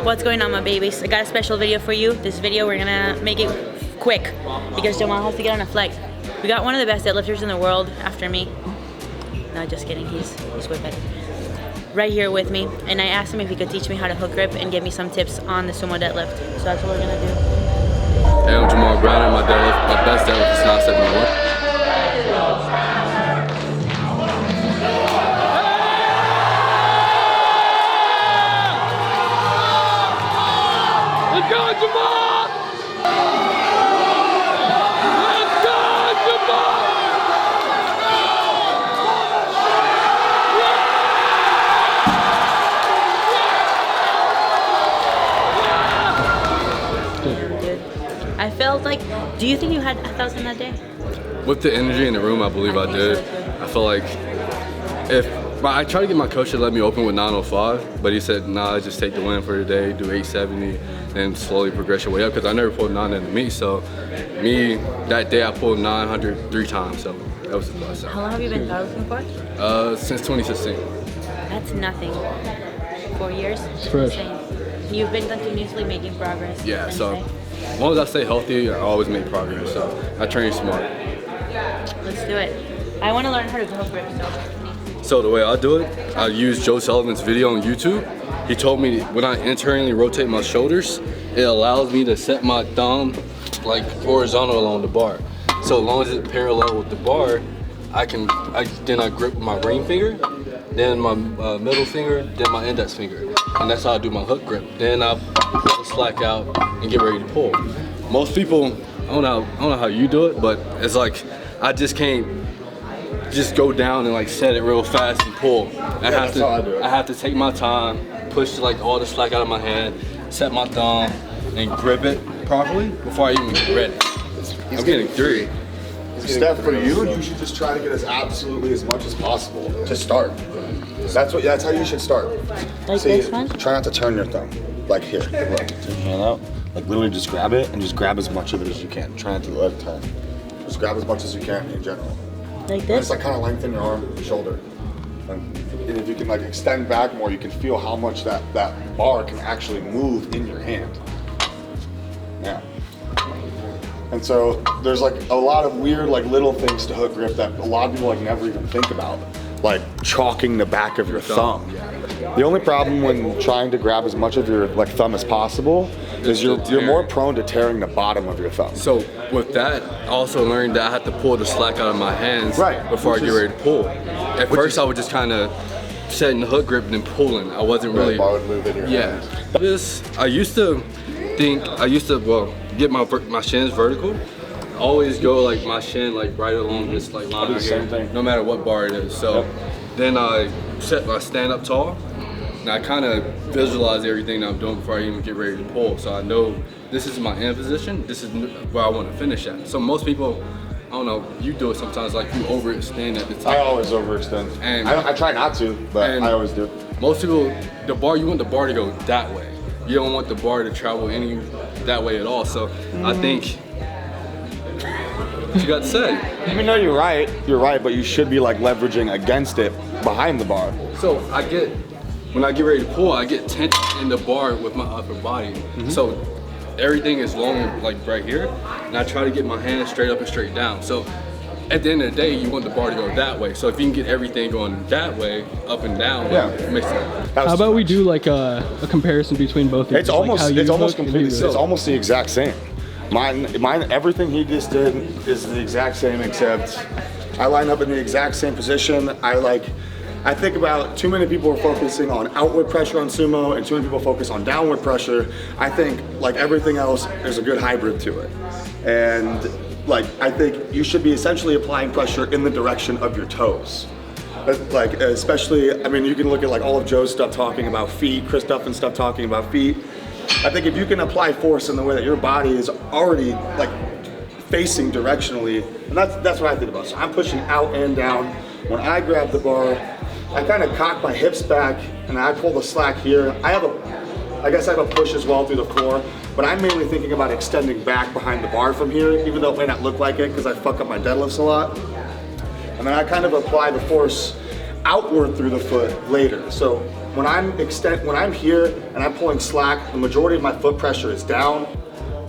What's going on, my babies? I got a special video for you. This video, we're gonna make it quick because Jamal has to get on a flight. We got one of the best deadlifters in the world after me. No, just kidding, he's way better. Right here with me, and I asked him if he could teach me how to hook grip and give me some tips on the sumo deadlift. So that's what we're gonna do. Hey, I'm Jamal Brower. My best deadlift is 971. Let's go, Jamal! Let's go, Jamal! Dude, I felt like, do you think you had 1,000 that day? With the energy in the room, I believe I did. I feel like I tried to get my coach to let me open with 905, but he said, nah, just take the win for today, do 870, and slowly progress your way up, because I never pulled 9 in the meet. So that day I pulled 900 3 times, so that was the blessing. How long have you been powerlifting for? Since 2016. That's nothing. 4 years? It's fresh. You've been continuously making progress. Yeah, so as long as I stay healthy, I always make progress, so I train smart. Let's do it. I want to learn how to hook grip, So the way I do it, I use Joe Sullivan's video on YouTube. He told me when I internally rotate my shoulders, it allows me to set my thumb like horizontal along the bar. So as long as it's parallel with the bar, then I grip my ring finger, then my middle finger, then my index finger. And that's how I do my hook grip. Then I pull the slack out and get ready to pull. Most people, I don't know how you do it, but it's like, I just can't just go down and like set it real fast and pull. I have to take my time, push like all the slack out of my hand, set my thumb, and grip it properly before I even get ready. I'm getting 3. Steph, for you should just try to get as much as possible to start. That's how you should start. Like this one? Try not to turn your thumb. Like here. Look, take your hand out. Like literally just grab it and just grab as much of it as you can. Try not to let it turn. Just grab as much as you can in general. Like And this? just like kind of lengthen your arm, your shoulder. And if you can like extend back more, you can feel how much that bar can actually move in your hand. Yeah. And so there's like a lot of weird like little things to hook grip that a lot of people like never even think about. Like chalking the back of your thumb. The only problem when trying to grab as much of your like thumb as possible is you're more prone to tearing the bottom of your thumb. So with that, I also learned that I have to pull the slack out of my hands before I get ready to pull. At first I would just kind of set in the hook grip and then pulling. I wasn't really bar would move in your hand. I used to get my shins vertical. Always go like my shin like right along this like line right here, no matter what bar it is. So then I stand up tall, and I kind of visualize everything that I'm doing before I even get ready to pull. So I know this is my end position, this is where I want to finish at. So most people, I don't know, you do it sometimes, like you overextend at the top. I always overextend. And I try not to, but I always do. Most people, you want the bar to go that way. You don't want the bar to travel that way at all. So I think, what you got to say? Even though you're right, but you should be like leveraging against it behind the bar. So when I get ready to pull, I get tension in the bar with my upper body. So everything is long like right here, and I try to get my hands straight up and straight down. So at the end of the day, you want the bar to go that way. So if you can get everything going that way, up and down, it makes sense. How about we do like a comparison between both of you? It's almost complete. It's almost the exact same. Mine, everything he just did is the exact same, except I line up in the exact same position. I think about too many people are focusing on outward pressure on sumo and too many people focus on downward pressure. I think like everything else, there's a good hybrid to it. And like, I think you should be essentially applying pressure in the direction of your toes. Like, especially, I mean, you can look at like all of Joe's stuff talking about feet, Chris Duffin's stuff talking about feet. I think if you can apply force in the way that your body is already like facing directionally, and that's what I think about. So I'm pushing out and down. When I grab the bar, I kind of cock my hips back and I pull the slack here. I guess I have a push as well through the floor, but I'm mainly thinking about extending back behind the bar from here, even though it may not look like it because I fuck up my deadlifts a lot. And then I kind of apply the force outward through the foot later. So when I'm here and I'm pulling slack, the majority of my foot pressure is down.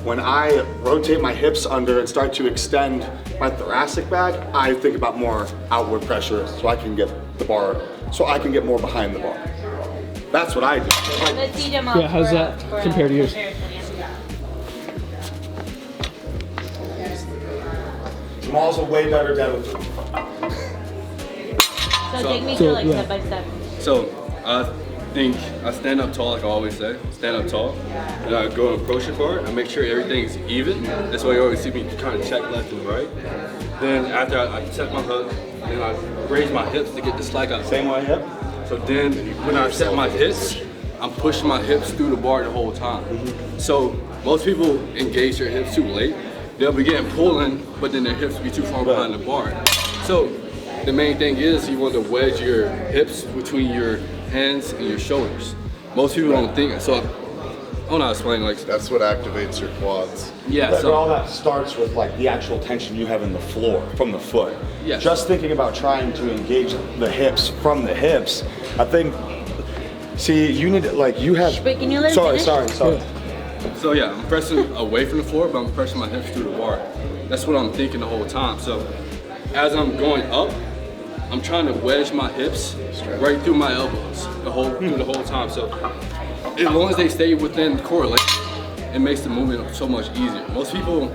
When I rotate my hips under and start to extend my thoracic bag, I think about more outward pressure so I can get the bar, so I can get more behind the bar. That's what I do. Let's see Jamal. Yeah, how's that compared to yours? Jamal's a way better deadlifter. So take me through like yeah. step by step. So I think I stand up tall, like I always say. Stand up tall, and I go and approach the bar. I make sure everything's even. That's why you always see me kind of check left and right. Then after I set my hook, then I raise my hips to get the slack out. Same way, yep. So then when I set my hips, I'm pushing my hips through the bar the whole time. So most people engage their hips too late. They'll be getting pulling, but then their hips be too far behind the bar. So the main thing is you want to wedge your hips between your hands and your shoulders. Most people don't think so. I don't know how to explain, like That's what activates your quads. yeah. But all So that starts with like the actual tension you have in the floor from the foot. Yes. Just thinking about trying to engage the hips from the hips, I think. See, you need to, like you have. Wait, can you let him Sorry, finish? sorry. so yeah, I'm pressing away from the floor, but I'm pressing my hips through the bar. That's what I'm thinking the whole time. So as I'm going up, I'm trying to wedge my hips right through my elbows through the whole time. So as long as they stay within correlation, it makes the movement so much easier. Most people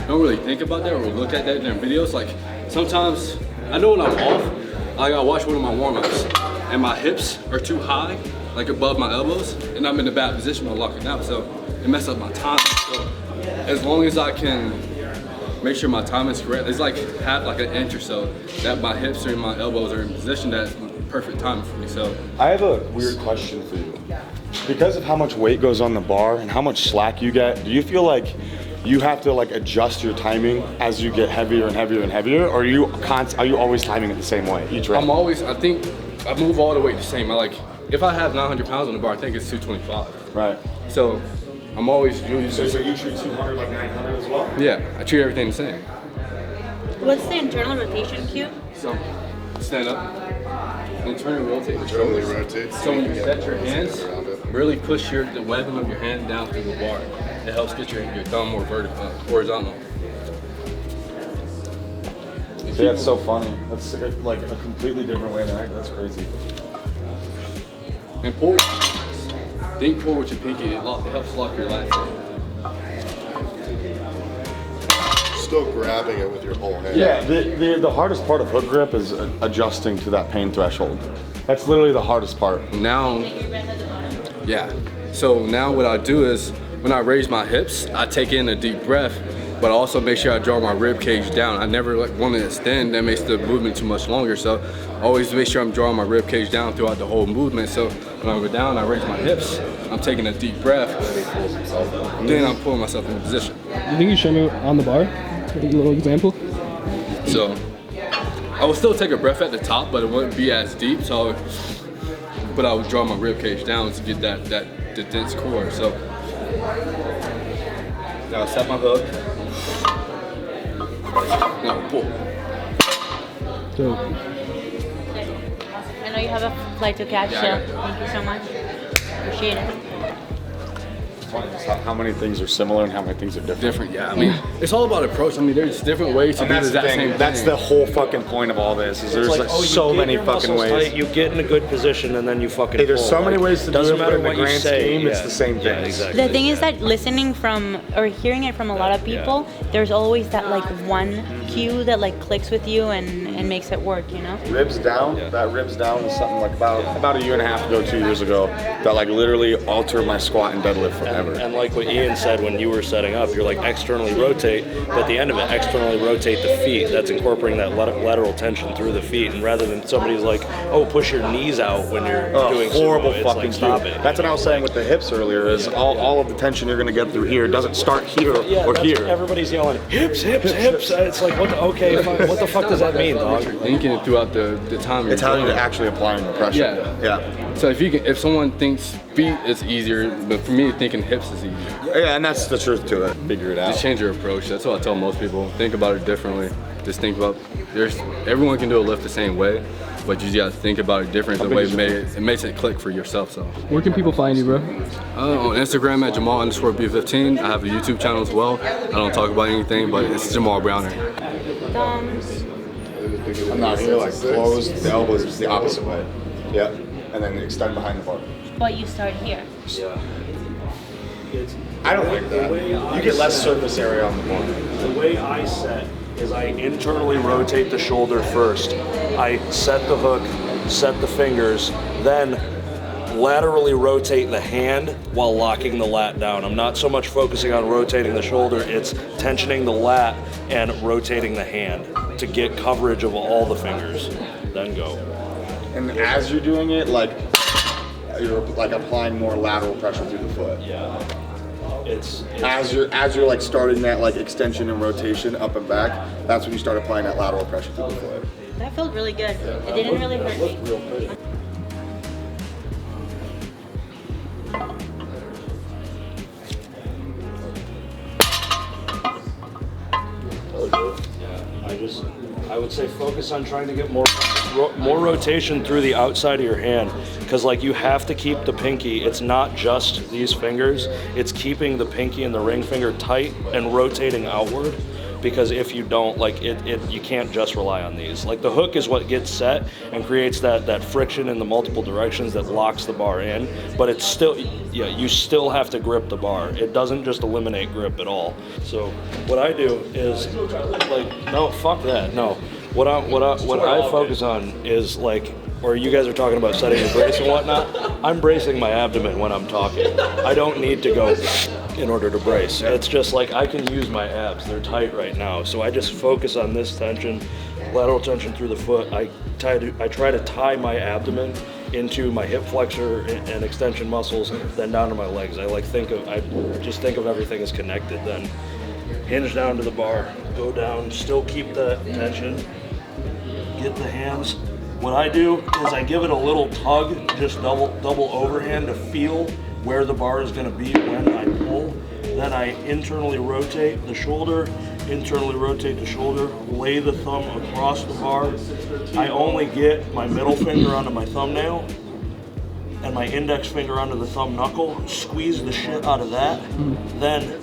don't really think about that or look at that in their videos. Like sometimes I know when I'm off, like I watch one of my warm-ups and my hips are too high, like above my elbows, and I'm in a bad position while locking out. So it messes up my timing. So as long as I can make sure my timing is correct, it's like half like an inch or so that my hips and my elbows are in position that's perfect timing for me. So I have a weird question for you. Because of how much weight goes on the bar and how much slack you get, do you feel like you have to like adjust your timing as you get heavier and heavier and heavier, or are you always timing it the same way each rep? I think I move all the way the same. If I have 900 pounds on the bar, I think it's 225. Right. So I'm always using. So you treat 200 like 900 as well? Yeah, I treat everything the same. What's the internal rotation cue? So stand up, internally rotate your Internally shoulders. rotate. So when you set your hands, really push the webbing of your hand down through the bar. It helps get your thumb more vertical, horizontal. See, that's so funny. That's like a completely different way to act. That's crazy. And pull. Think pull with your pinky. It helps lock your lats in. Still grabbing it with your whole hand. Yeah, the hardest part of hook grip is adjusting to that pain threshold. That's literally the hardest part. Now, yeah. So now what I do is when I raise my hips, I take in a deep breath, but also make sure I draw my rib cage down. I never want to extend, that makes the movement too much longer. So always make sure I'm drawing my rib cage down throughout the whole movement. So when I go down, I raise my hips, I'm taking a deep breath, then I'm pulling myself into position. You think you show me on the bar? A little example? So I would still take a breath at the top, but it wouldn't be as deep. So I would draw my rib cage down to get the dense core. So now I set my hook. Now pull. So, I know you have a flight to catch, Yeah, I so got thank you so much. Appreciate it. It's funny just how many things are similar and how many things are different. Different, yeah. I mean, it's all about approach. I mean, there's different ways to do the That's the exact same thing. thing. That's the whole fucking point of all this. Is there's It's like, oh, you so get many your fucking muscles ways. tight, you get in a good position and then you fucking Hey, there's pull. so many ways to do doesn't it, but matter in the what you grand say. scheme, it's yeah. the same Yeah, thing. exactly. The thing is that listening from or hearing it from a lot of people, there's always that like one cue that like clicks with you and makes it work, you know? Ribs down. That ribs down is something like about a year and a half ago, 2 years ago, that like literally altered my squat and deadlift forever. And like what Ian said when you were setting up, you're like externally rotate, but at the end of it, externally rotate the feet. That's incorporating that lateral tension through the feet, and rather than somebody's like, oh, push your knees out when you're doing horrible sumo, it's fucking like, stop cue. it. That's what I was saying with the hips earlier. Is all of the tension you're gonna get through here doesn't start here or that's here. Everybody's yelling hips, hips, hips. It's like, okay, fine. What the fuck does that mean, dog? Thinking it throughout the time. It's how you're actually applying the pressure. Yeah. Yeah. So if someone thinks feet is easier, but for me, thinking hips is easier. Yeah, and that's the truth to it. Figure it out. Just change your approach. That's what I tell most people. Think about it differently. Just think about, everyone can do a lift the same way, but you just gotta think about it different. The way it makes it click for yourself. So. Where can people find you, bro? On Instagram at Jamal_B15. I have a YouTube channel as well. I don't talk about anything, but it's Jamal Browner. Thumbs. I'm not here, like close the elbows is the opposite way. Yeah, and then extend behind the bar. But you start here. I don't like that. You get less surface area on the bar. The way I set is I internally rotate the shoulder first. I set the hook, set the fingers, then laterally rotate the hand while locking the lat down. I'm not so much focusing on rotating the shoulder, it's tensioning the lat and rotating the hand to get coverage of all the fingers. Then go. And as you're doing it, like you're like applying more lateral pressure through the foot. Yeah. It's as you're like starting that like extension and rotation up and back, that's when you start applying that lateral pressure through the foot. That felt really good. It didn't really hurt me. real pretty. I would say focus on trying to get more rotation through the outside of your hand, because like you have to keep the pinky. It's not just these fingers. It's keeping the pinky and the ring finger tight and rotating outward. Because if you don't, like you can't just rely on these. Like the hook is what gets set and creates that friction in the multiple directions that locks the bar in. But it's still, yeah, you still have to grip the bar. It doesn't just eliminate grip at all. So what I do is like, no, fuck that, no. What I focus on is like, or you guys are talking about setting the brace and whatnot. I'm bracing my abdomen when I'm talking. I don't need to go in order to brace. It's just like I can use my abs. They're tight right now. So I just focus on this tension, lateral tension through the foot. I try to tie my abdomen into my hip flexor and extension muscles, then down to my legs. I just think of everything as connected. Then hinge down to the bar, go down, still keep that tension, get the hands. What I do is I give it a little tug, just double overhand to feel where the bar is going to be when I pull. Then I internally rotate the shoulder, lay the thumb across the bar. I only get my middle finger onto my thumbnail and my index finger onto the thumb knuckle, squeeze the shit out of that, then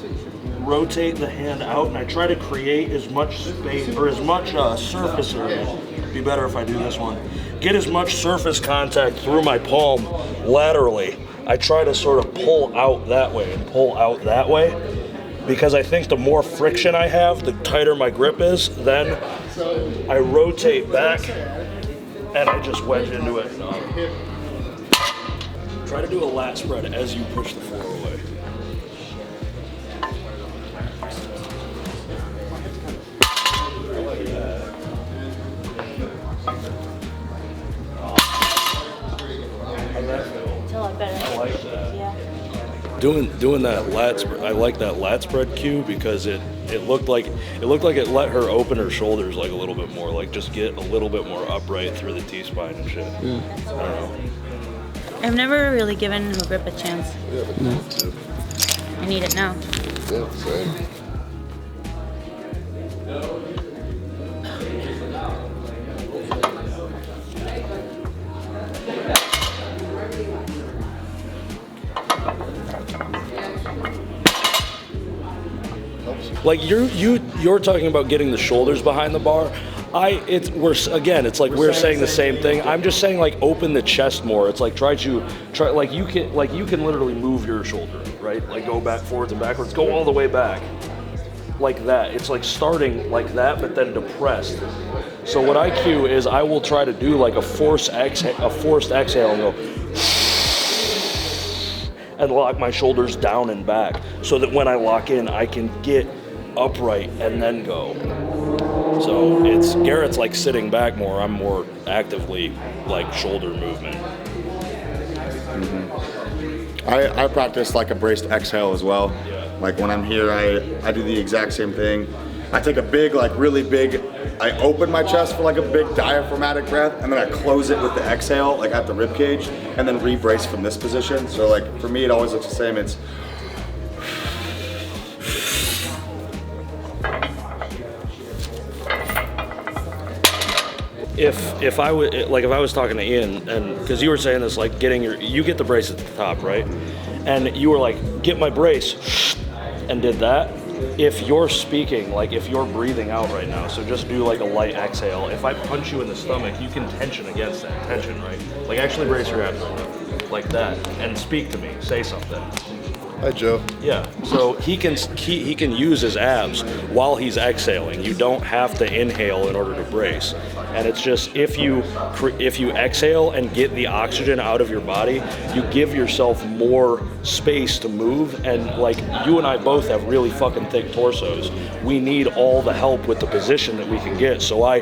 rotate the hand out, and I try to create as much space or as much surface area. Be better if I do this one. Get as much surface contact through my palm laterally. I try to sort of pull out that way and pull out that way, because I think the more friction I have, the tighter my grip is. Then I rotate back and I just wedge into it. Try to do a lat spread as you push the floor away. It's a lot better. I like that. Yeah. Doing that lat spread, I like that lat spread cue, because it looked like it let her open her shoulders like a little bit more, like just get a little bit more upright through the T-spine and shit. I don't know. I've never really given her grip a chance. Yeah, me too. I need it now. Yeah, same. Like you're talking about getting the shoulders behind the bar. It's like we're saying the same thing. I'm just saying, like, open the chest more. It's like try like you can literally move your shoulder, right? Like go back, forwards and backwards, go all the way back. Like that. It's like starting like that, but then depressed. So what I cue is I will try to do like a forced exhale and go and lock my shoulders down and back, so that when I lock in, I can get upright and then go. So Garrett's like sitting back more. I'm more actively like shoulder movement. Mm-hmm. I practice like a braced exhale as well. Yeah. Like when I'm here, I do the exact same thing. I take a big, like really big, I open my chest for like a big diaphragmatic breath, and then I close it with the exhale, like at the rib cage, and then re-brace from this position. So like for me, it always looks the same. It's if I was talking to Ian, and because you were saying this, like you get the brace at the top, right? And you were like, get my brace, and did that. If you're speaking, like if you're breathing out right now, so just do like a light exhale. If I punch you in the stomach, you can tension against that tension, right? Like actually brace your abs like that and speak to me, say something. Hi, Joe. Yeah, so he can use his abs while he's exhaling. You don't have to inhale in order to brace. And it's just if you exhale and get the oxygen out of your body, you give yourself more space to move. And like you and I both have really fucking thick torsos. We need all the help with the position that we can get. So I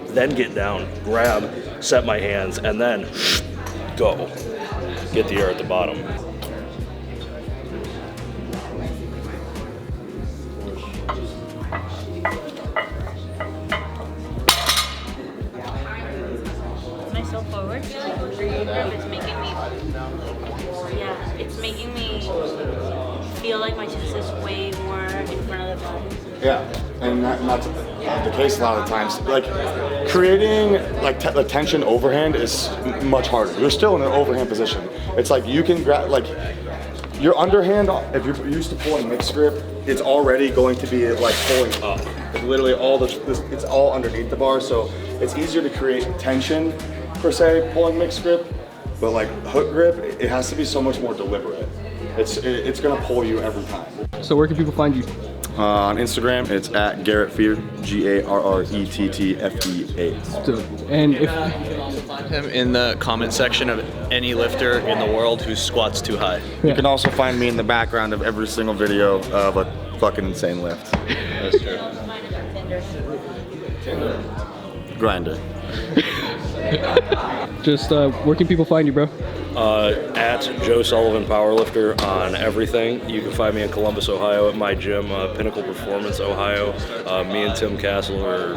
then get down, grab, set my hands, and then go. Get the air at the bottom. Myself forward. It's making me, yeah, it's making me feel like my chest is way more in front of the body. yeah, and that's the case a lot of the times. Like creating like the tension overhand is much harder. You're still in an overhand position. It's like you can grab like your underhand. If you're used to pulling mixed grip, it's already going to be like pulling up. It's literally all it's all underneath the bar, so it's easier to create tension per se pulling mixed grip. But like hook grip, it has to be so much more deliberate. It's gonna pull you every time. So where can people find you? On Instagram, it's at Garrett Fear, GarrettFefa. So, and if Find him in the comment section of any lifter in the world who squats too high. You can also find me in the background of every single video of a fucking insane lift. That's true. Grinder. just where can people find you, bro? At Joe Sullivan Powerlifter on everything. You can find me in Columbus, Ohio at my gym, Pinnacle Performance, Ohio. Me and Tim Castle are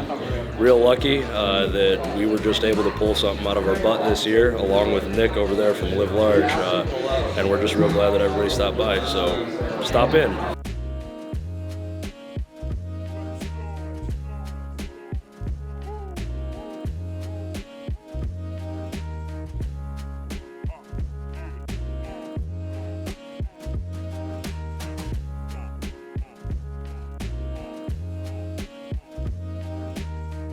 real lucky that we were just able to pull something out of our butt this year, along with Nick over there from Live Large. And we're just real glad that everybody stopped by. So stop in.